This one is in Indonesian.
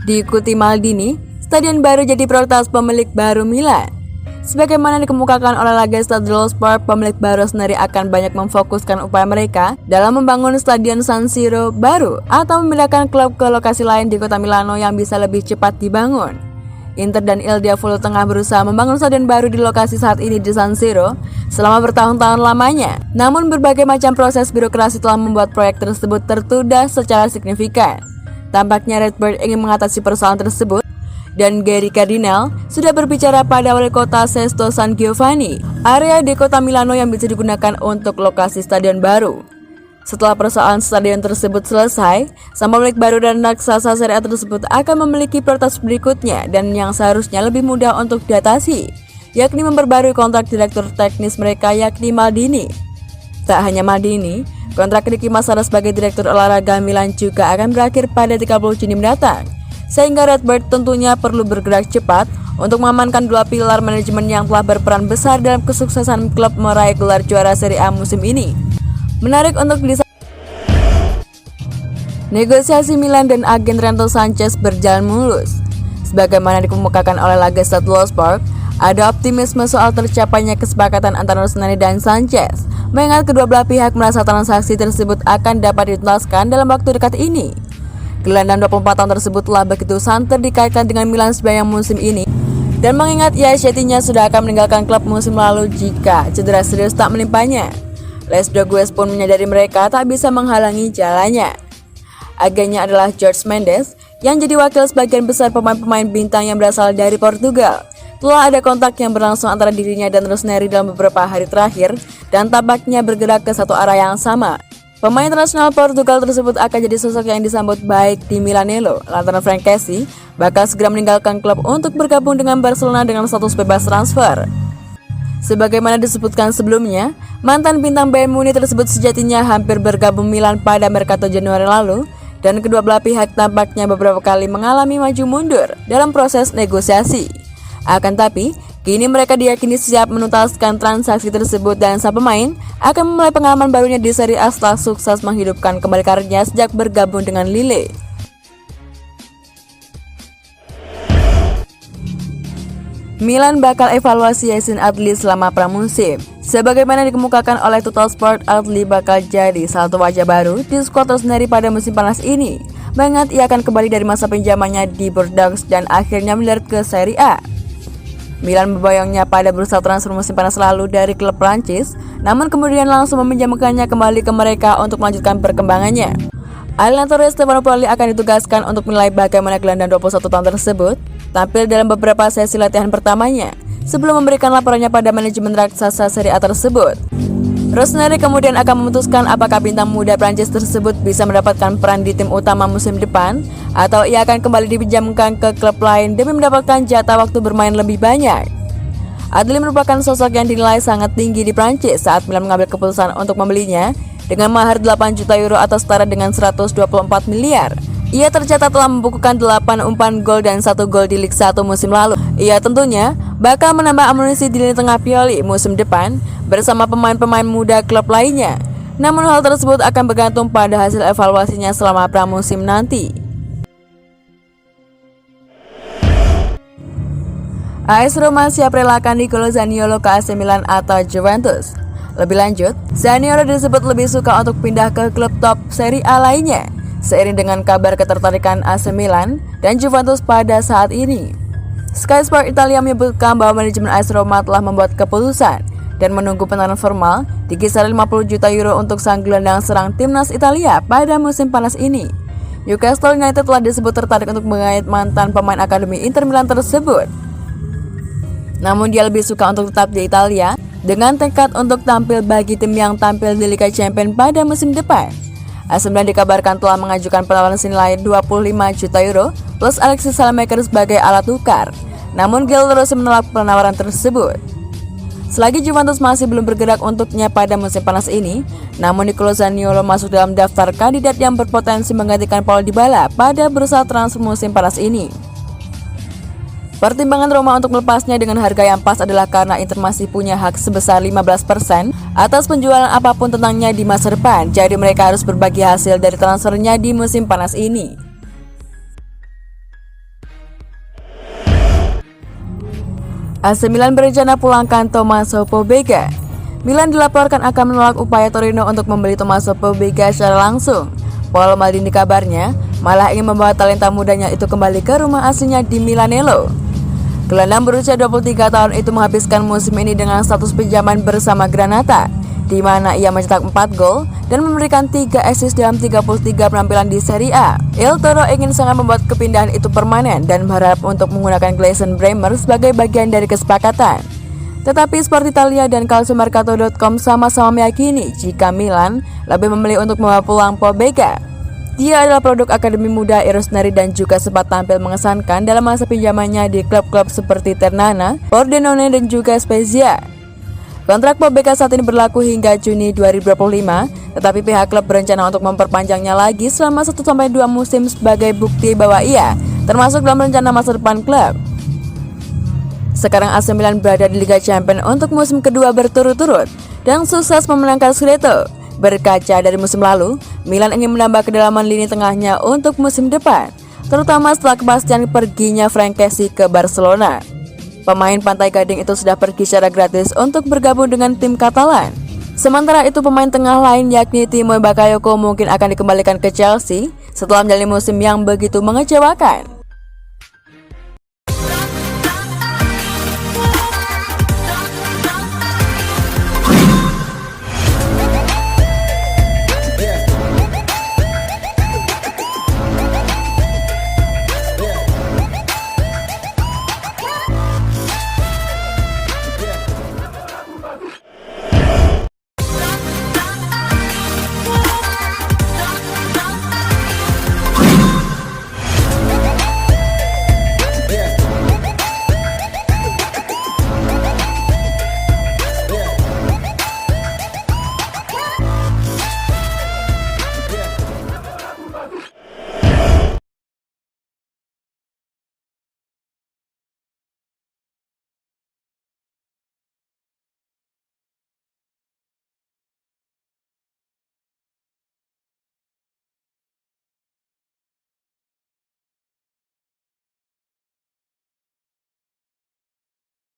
Diikuti Maldini, stadion baru jadi prioritas pemilik baru Milan. Sebagaimana dikemukakan oleh Lega Stadion Sport, pemilik baru sendiri akan banyak memfokuskan upaya mereka dalam membangun stadion San Siro baru atau memindahkan klub ke lokasi lain di kota Milano yang bisa lebih cepat dibangun. Inter dan Il Diavolo tengah berusaha membangun stadion baru di lokasi saat ini di San Siro selama bertahun-tahun lamanya. Namun berbagai macam proses birokrasi telah membuat proyek tersebut tertunda secara signifikan. Tampaknya Redbird ingin mengatasi persoalan tersebut, dan Gary Cardinal sudah berbicara pada wali kota Sesto San Giovanni, area di kota Milano yang bisa digunakan untuk lokasi stadion baru. Setelah persoalan stadion tersebut selesai, sang pemilik baru dan raksasa Serie A tersebut akan memiliki prioritas berikutnya dan yang seharusnya lebih mudah untuk diatasi, yakni memperbarui kontrak direktur teknis mereka yakni Maldini. Tak hanya Maldini, kontrak Ricky Massara sebagai direktur olahraga Milan juga akan berakhir pada 30 Juni mendatang. Sehingga Redbird tentunya perlu bergerak cepat untuk mengamankan dua pilar manajemen yang telah berperan besar dalam kesuksesan klub meraih gelar juara Serie A musim ini. Menarik untuk negosiasi Milan dan agen Renato Sanchez berjalan mulus. Sebagaimana dikemukakan oleh Lega Stadion Sport, ada optimisme soal tercapainya kesepakatan antara Rossoneri dan Sanchez, mengingat kedua belah pihak merasa transaksi tersebut akan dapat dituntaskan dalam waktu dekat ini. Gelandang 24 tahun tersebut telah begitu santer dikaitkan dengan Milan sepanjang musim ini, dan mengingat ia sejatinya sudah akan meninggalkan klub musim lalu jika cedera serius tak menimpanya. Les Dogues pun menyadari mereka tak bisa menghalangi jalannya. Agennya adalah Jorge Mendes yang jadi wakil sebagian besar pemain-pemain bintang yang berasal dari Portugal. Telah ada kontak yang berlangsung antara dirinya dan Rossoneri dalam beberapa hari terakhir dan tampaknya bergerak ke satu arah yang sama. Pemain internasional Portugal tersebut akan jadi sosok yang disambut baik di Milanello lantaran Frank Kessie bakal segera meninggalkan klub untuk bergabung dengan Barcelona dengan status bebas transfer. Sebagaimana disebutkan sebelumnya, mantan bintang Bayern Munich tersebut sejatinya hampir bergabung Milan pada Mercato Januari lalu, dan kedua belah pihak tampaknya beberapa kali mengalami maju mundur dalam proses negosiasi. Akan tapi, kini mereka diyakini siap menuntaskan transaksi tersebut dan sang pemain akan memulai pengalaman barunya di Serie A setelah sukses menghidupkan kembali karirnya sejak bergabung dengan Lille. Milan bakal evaluasi Yacine Adli selama pramusim. Sebagaimana dikemukakan oleh Total Sport, Adli bakal jadi salah satu wajah baru di skuad Rossoneri pada musim panas ini, mengingat ia akan kembali dari masa pinjamannya di Bordeaux dan akhirnya melihat ke Serie A. Milan memboyongnya pada bursa transfer musim panas lalu dari klub Prancis, namun kemudian langsung meminjamkannya kembali ke mereka untuk melanjutkan perkembangannya. Allenatore Stefano Pioli akan ditugaskan untuk menilai bagaimana gelandang 21 tahun tersebut tampil dalam beberapa sesi latihan pertamanya sebelum memberikan laporannya pada manajemen raksasa Serie A tersebut. Rossoneri kemudian akan memutuskan apakah bintang muda Prancis tersebut bisa mendapatkan peran di tim utama musim depan atau ia akan kembali dipinjamkan ke klub lain demi mendapatkan jatah waktu bermain lebih banyak. Adli merupakan sosok yang dinilai sangat tinggi di Prancis saat Milan mengambil keputusan untuk membelinya dengan mahar 8 juta euro atau setara dengan 124 miliar. Ia tercatat telah membukukan 8 umpan gol dan 1 gol di Liga 1 musim lalu. Ia tentunya bakal menambah amunisi di lini tengah Pioli musim depan bersama pemain-pemain muda klub lainnya. Namun hal tersebut akan bergantung pada hasil evaluasinya selama pramusim nanti. AS Roma siap relakan Nicolo Zaniolo ke AC Milan atau Juventus. Lebih lanjut, Zaniolo disebut lebih suka untuk pindah ke klub top Serie A lainnya, seiring dengan kabar ketertarikan AC Milan dan Juventus pada saat ini. Sky Sport Italia menyebutkan bahwa manajemen AS Roma telah membuat keputusan dan menunggu penawaran formal di kisaran 50 juta euro untuk sang gelandang serang timnas Italia pada musim panas ini. Newcastle United telah disebut tertarik untuk mengait mantan pemain akademi Inter Milan tersebut. Namun dia lebih suka untuk tetap di Italia dengan tekad untuk tampil bagi tim yang tampil di Liga Champions pada musim depan. AC Milan dikabarkan telah mengajukan penawaran senilai 25 juta euro plus Alexis Salemaker sebagai alat tukar. Namun Gil terus menolak penawaran tersebut. Selagi Juventus masih belum bergerak untuknya pada musim panas ini, namun Nicolo Zaniolo masuk dalam daftar kandidat yang berpotensi menggantikan Paulo Dybala pada bursa transfer musim panas ini. Pertimbangan Roma untuk melepasnya dengan harga yang pas adalah karena Inter masih punya hak sebesar 15% atas penjualan apapun tentangnya di masa depan, jadi mereka harus berbagi hasil dari transfernya di musim panas ini. AC Milan berencana pulangkan Tommaso Pobega. Milan dilaporkan akan menolak upaya Torino untuk membeli Tommaso Pobega secara langsung. Paolo Maldini kabarnya malah ingin membawa talenta mudanya itu kembali ke rumah aslinya di Milanello. Gelandang berusia 23 tahun itu menghabiskan musim ini dengan status pinjaman bersama Granata, di mana ia mencetak 4 gol dan memberikan 3 assist dalam 33 penampilan di Serie A. Il Toro ingin sangat membuat kepindahan itu permanen dan berharap untuk menggunakan Gleison Bremer sebagai bagian dari kesepakatan. Tetapi Sport Italia dan Calciomercato.com sama-sama meyakini jika Milan lebih memilih untuk membawa pulang Pobega. Dia adalah produk akademi muda Rossoneri dan juga sempat tampil mengesankan dalam masa pinjamannya di klub-klub seperti Ternana, Pordenone dan juga Spezia. Kontrak Pobega saat ini berlaku hingga Juni 2025, tetapi pihak klub berencana untuk memperpanjangnya lagi selama 1-2 musim sebagai bukti bahwa ia termasuk dalam rencana masa depan klub. Sekarang AC Milan berada di Liga Champions untuk musim kedua berturut-turut dan sukses memenangkan Scudetto. Berkaca dari musim lalu, Milan ingin menambah kedalaman lini tengahnya untuk musim depan, terutama setelah kepastian perginya Frank Kessie ke Barcelona. Pemain Pantai Gading itu sudah pergi secara gratis untuk bergabung dengan tim Katalan. Sementara itu pemain tengah lain yakni Timo Bakayoko mungkin akan dikembalikan ke Chelsea setelah menjalani musim yang begitu mengecewakan.